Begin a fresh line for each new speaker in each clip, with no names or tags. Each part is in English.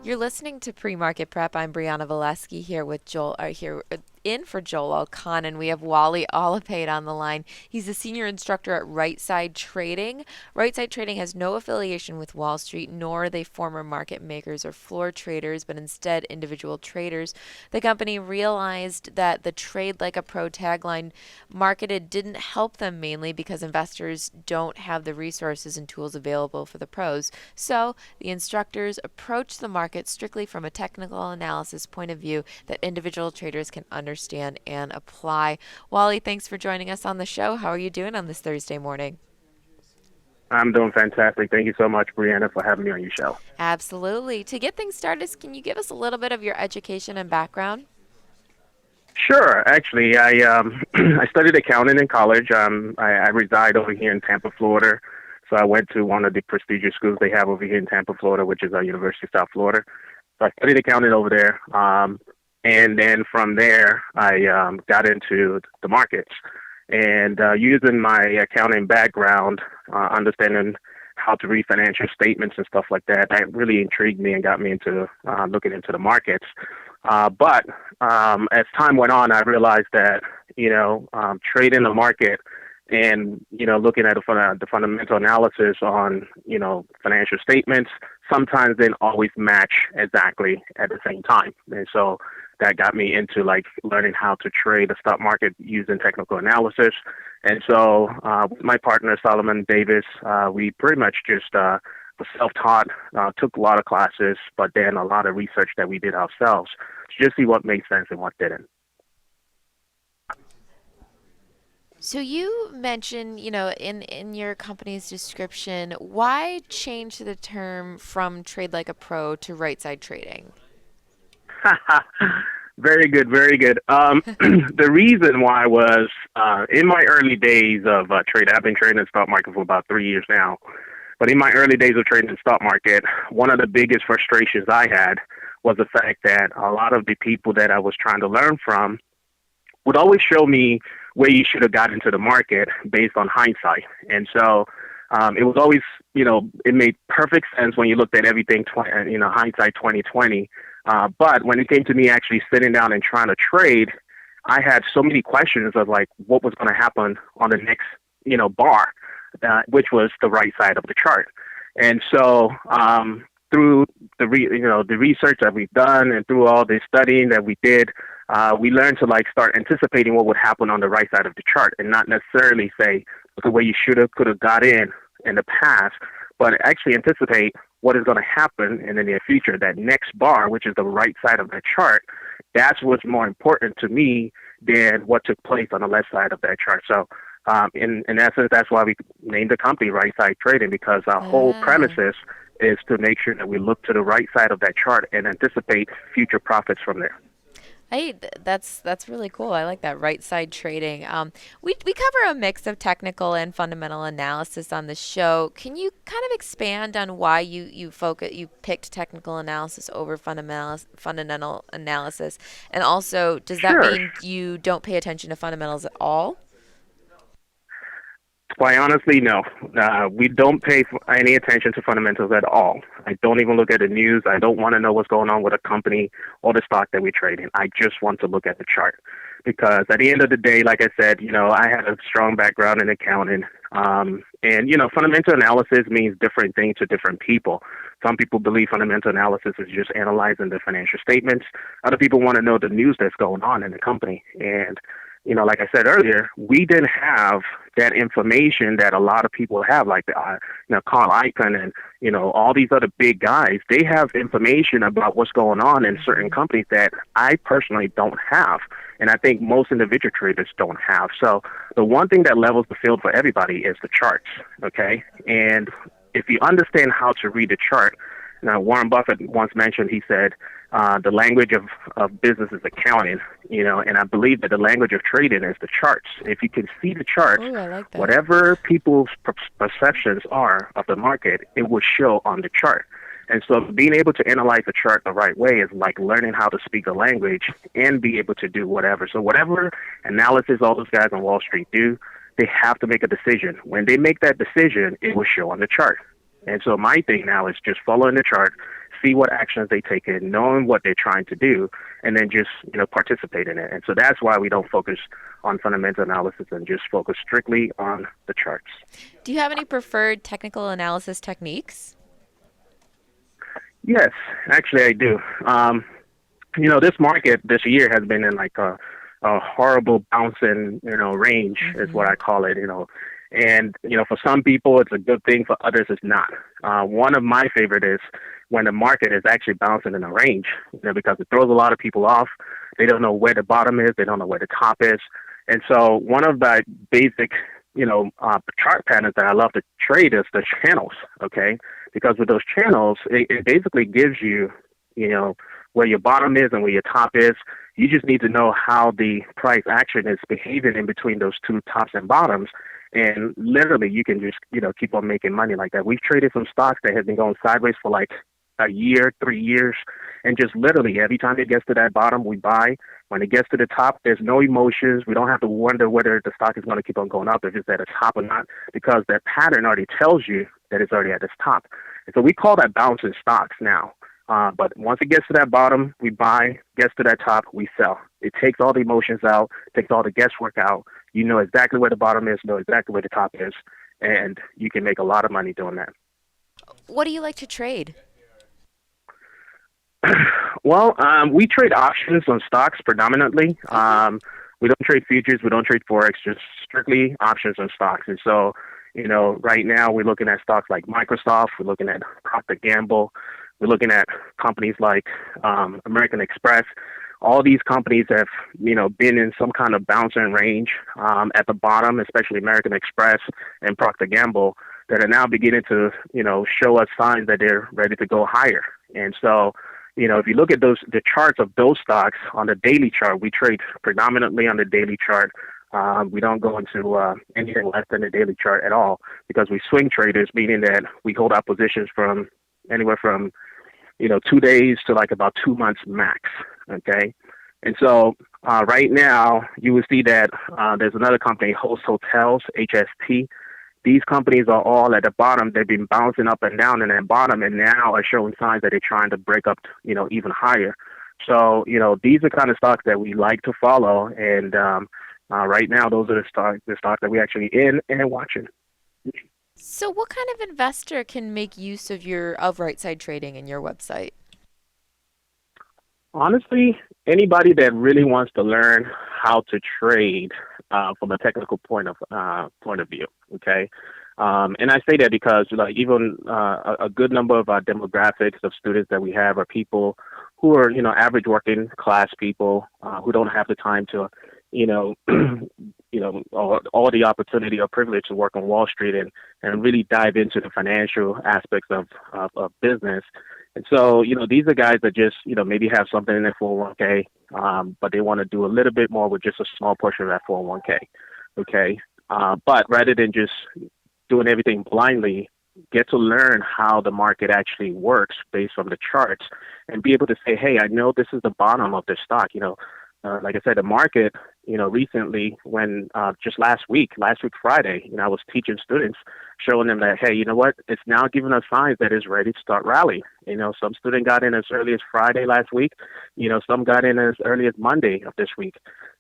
You're listening to Pre-Market Prep. I'm Brianna Valesky here with Joel, in for Joel Alcon, and we have Wally Olopade on the line. He's a senior instructor at Right Side Trading. Right Side Trading has no affiliation with Wall Street, nor are they former market makers or floor traders, but instead individual traders. The company realized that the Trade Like a Pro tagline marketed didn't help them, mainly because investors don't have the resources and tools available for the pros. So the instructors approach the market strictly from a technical analysis point of view that individual traders can understand and apply. Wally, thanks for joining us on the show. How are you doing on this Thursday morning?
I'm doing fantastic. Thank you so much, Brianna, for having me on your show.
Absolutely. To get things started, can you give us a little bit of your education and background?
Sure. Actually, I I studied accounting in college. I reside over here in Tampa, Florida. So I went to one of the prestigious schools they have over here in Tampa, Florida, which is University of South Florida. So I studied accounting over there. And then from there, I got into the markets. And using my accounting background, understanding how to read financial statements and stuff like that, that really intrigued me and got me into looking into the markets. But as time went on, I realized that, trading the market and, looking at the fundamental analysis on, financial statements sometimes didn't always match exactly at the same time. And so that got me into like learning how to trade the stock market using technical analysis. And so with my partner, Solomon Davis, we pretty much just was self-taught, took a lot of classes, but then a lot of research that we did ourselves to just see what made sense and what didn't.
So you mentioned, in your company's description, why change the term from trade like a pro to right side trading?
Very good, very good. The reason why was in my early days of trading, I've been trading in the stock market for about 3 years now. But in my early days of trading in the stock market, one of the biggest frustrations I had was the fact that a lot of the people that I was trying to learn from would always show me where you should have got into the market based on hindsight. And so it was always, it made perfect sense when you looked at everything, hindsight 2020. But when it came to me actually sitting down and trying to trade, I had so many questions of like what was going to happen on the next, bar, which was the right side of the chart. And so through the research that we've done and through all the studying that we did, we learned to like start anticipating what would happen on the right side of the chart and not necessarily say the way you should have, could have got in the past, but actually anticipate what is going to happen in the near future. That next bar, which is the right side of the chart, that's what's more important to me than what took place on the left side of that chart. So in essence, that's why we named the company Right Side Trading, because our whole premises is to make sure that we look to the right side of that chart and anticipate future profits from there.
Hey, that's really cool. I like that right side trading. We cover a mix of technical and fundamental analysis on the show. Can you kind of expand on why you picked technical analysis over fundamental analysis, and also does that
Sure.
mean you don't pay attention to fundamentals at all?
Quite honestly, no. We don't pay any attention to fundamentals at all. I don't even look at the news. I don't want to know what's going on with a company or the stock that we trade in. I just want to look at the chart. Because at the end of the day, like I said, I had a strong background in accounting. Fundamental analysis means different things to different people. Some people believe fundamental analysis is just analyzing the financial statements. Other people want to know the news that's going on in the company. And like I said earlier, we didn't have that information that a lot of people have, like, Carl Icahn and, all these other big guys. They have information about what's going on in certain companies that I personally don't have. And I think most individual traders don't have. So the one thing that levels the field for everybody is the charts, okay? And if you understand how to read the chart, now Warren Buffett once mentioned, he said, the language of business is accounting, and I believe that the language of trading is the charts. If you can see the charts,
Oh, I like that.
whatever people's perceptions are of the market, it will show on the chart. And so being able to analyze the chart the right way is like learning how to speak the language and be able to do whatever. So whatever analysis all those guys on Wall Street do, they have to make a decision. When they make that decision, it will show on the chart. And so my thing now is just following the chart, see what actions they take in, knowing what they're trying to do, and then just participate in it. And so that's why we don't focus on fundamental analysis and just focus strictly on the charts.
Do you have any preferred technical analysis techniques?
Yes, actually I do. This market this year has been in like a horrible bouncing, range is what
Mm-hmm.
I call it, And, for some people it's a good thing, for others it's not. One of my favorite is when the market is actually bouncing in a range, because it throws a lot of people off. They don't know where the bottom is. They don't know where the top is. And so one of the basic, chart patterns that I love to trade is the channels, okay? Because with those channels, it basically gives you, where your bottom is and where your top is. You just need to know how the price action is behaving in between those two tops and bottoms. And literally, you can just, keep on making money like that. We've traded some stocks that have been going sideways for like a year, 3 years. And just literally, every time it gets to that bottom, we buy. When it gets to the top, there's no emotions. We don't have to wonder whether the stock is going to keep on going up, if it's at the top or not, because that pattern already tells you that it's already at its top. And so we call that bouncing stocks now. But once it gets to that bottom, we buy. Gets to that top, we sell. It takes all the emotions out, takes all the guesswork out. You know exactly where the bottom is, know exactly where the top is, and you can make a lot of money doing that.
What do you like to trade?
Well, we trade options on stocks predominantly.
Okay.
We don't trade futures. We don't trade forex. Just strictly options on stocks. And so, right now we're looking at stocks like Microsoft. We're looking at Procter Gamble. We're looking at companies like American Express. All these companies have, been in some kind of bouncing range at the bottom, especially American Express and Procter Gamble, that are now beginning to, show us signs that they're ready to go higher. And so, if you look at the charts of those stocks on the daily chart, we trade predominantly on the daily chart. We don't go into anything less than the daily chart at all, because we swing traders, meaning that we hold our positions from anywhere from 2 days to like about 2 months max. Okay. And so right now you will see that there's another company, Host Hotels, HST. These companies are all at the bottom. They've been bouncing up and down in that bottom, and now are showing signs that they're trying to break up, even higher. So, these are kind of stocks that we like to follow. And right now, those are the stocks that we're actually in and watching.
So, what kind of investor can make use of your right side trading in your website?
Honestly, anybody that really wants to learn how to trade from a technical point of view, okay. And I say that because, like, even a good number of our demographics of students that we have are people who are, average working class people who don't have the time to, you know, all the opportunity or privilege to work on Wall Street and really dive into the financial aspects of business. And so, these are guys that just, maybe have something in their 401k, but they want to do a little bit more with just a small portion of that 401k. Okay. But rather than just doing everything blindly, get to learn how the market actually works based on the charts and be able to say, hey, I know this is the bottom of this stock. Like I said, the market, recently when just last week Friday, I was teaching students, showing them that, hey, you know what, it's now giving us signs that it's ready to start rallying. Some student got in as early as Friday last week, some got in as early as Monday of this week.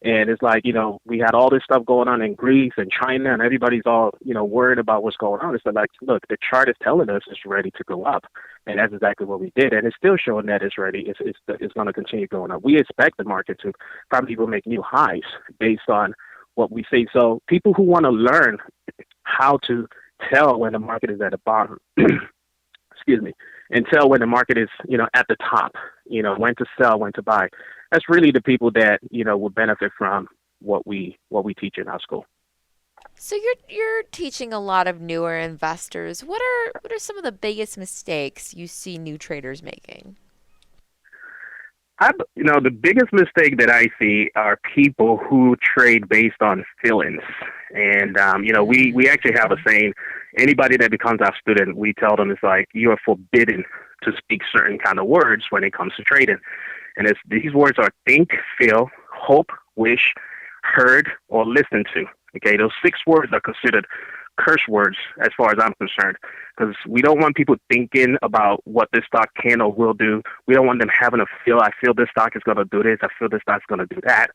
And it's like, we had all this stuff going on in Greece and China, and everybody's all, worried about what's going on. It's like, look, the chart is telling us it's ready to go up. And that's exactly what we did. And it's still showing that it's ready. It's going to continue going up. We expect the market to probably will make new highs based on what we see. So people who want to learn how to tell when the market is at the bottom, excuse me, and tell when the market is, at the top, when to sell, when to buy. That's really the people that, will benefit from what we teach in our school.
So you're teaching a lot of newer investors. What are some of the biggest mistakes you see new traders making?
The biggest mistake that I see are people who trade based on feelings. And, we actually have a saying, anybody that becomes our student, we tell them it's like, you are forbidden to speak certain kind of words when it comes to trading. And these words are think, feel, hope, wish, heard, or listen to. Okay, those 6 words are considered curse words as far as I'm concerned, because we don't want people thinking about what this stock can or will do. We don't want them having a feel. I feel this stock is going to do this. I feel this stock is going to do that.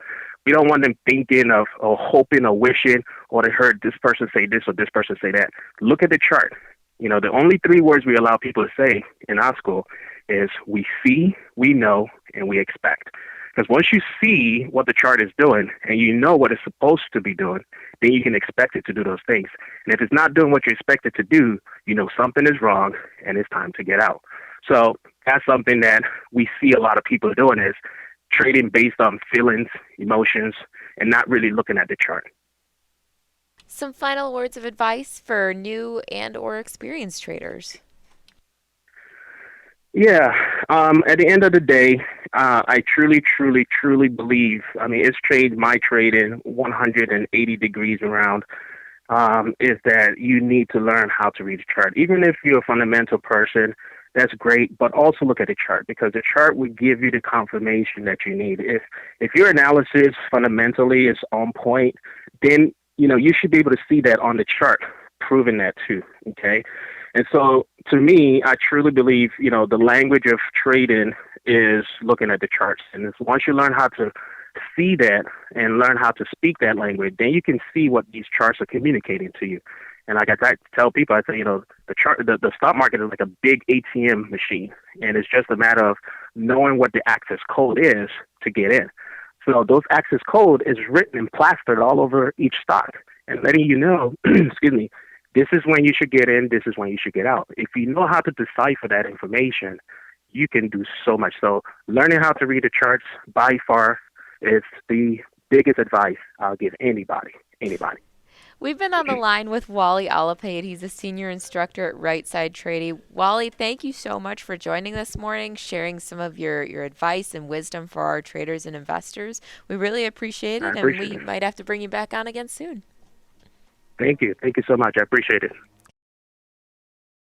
We don't want them thinking of or hoping or wishing or they heard this person say this or this person say that. Look at the chart. The only three words we allow people to say in our school is we see, we know, and we expect. Because once you see what the chart is doing and you know what it's supposed to be doing, then you can expect it to do those things. And if it's not doing what you expect it to do, you know something is wrong and it's time to get out. So that's something that we see a lot of people doing is trading based on feelings, emotions, and not really looking at the chart.
Some final words of advice for new and or experienced traders.
Yeah. At the end of the day, I truly, truly, truly believe. I mean, it's trade my trading 180 degrees around. Is that you need to learn how to read the chart. Even if you're a fundamental person, that's great. But also look at the chart because the chart will give you the confirmation that you need. If your analysis fundamentally is on point, then you should be able to see that on the chart, proving that too. Okay. And so to me, I truly believe, the language of trading is looking at the charts. And it's, once you learn how to see that and learn how to speak that language, then you can see what these charts are communicating to you. And like I tell people, I say, the chart, the stock market is like a big ATM machine. And it's just a matter of knowing what the access code is to get in. So those access code is written and plastered all over each stock and letting you know, excuse me, this is when you should get in, this is when you should get out. If you know how to decipher that information, you can do so much. So learning how to read the charts by far is the biggest advice I'll give anybody. Anybody.
We've been on the line with Wally Olopade. He's a senior instructor at Right Side Trading. Wally, thank you so much for joining this morning, sharing some of your advice and wisdom for our traders and investors. We really appreciate
I
it, and
appreciate
we
it.
might have to bring you back on again soon.
Thank you. Thank you so much. I appreciate it.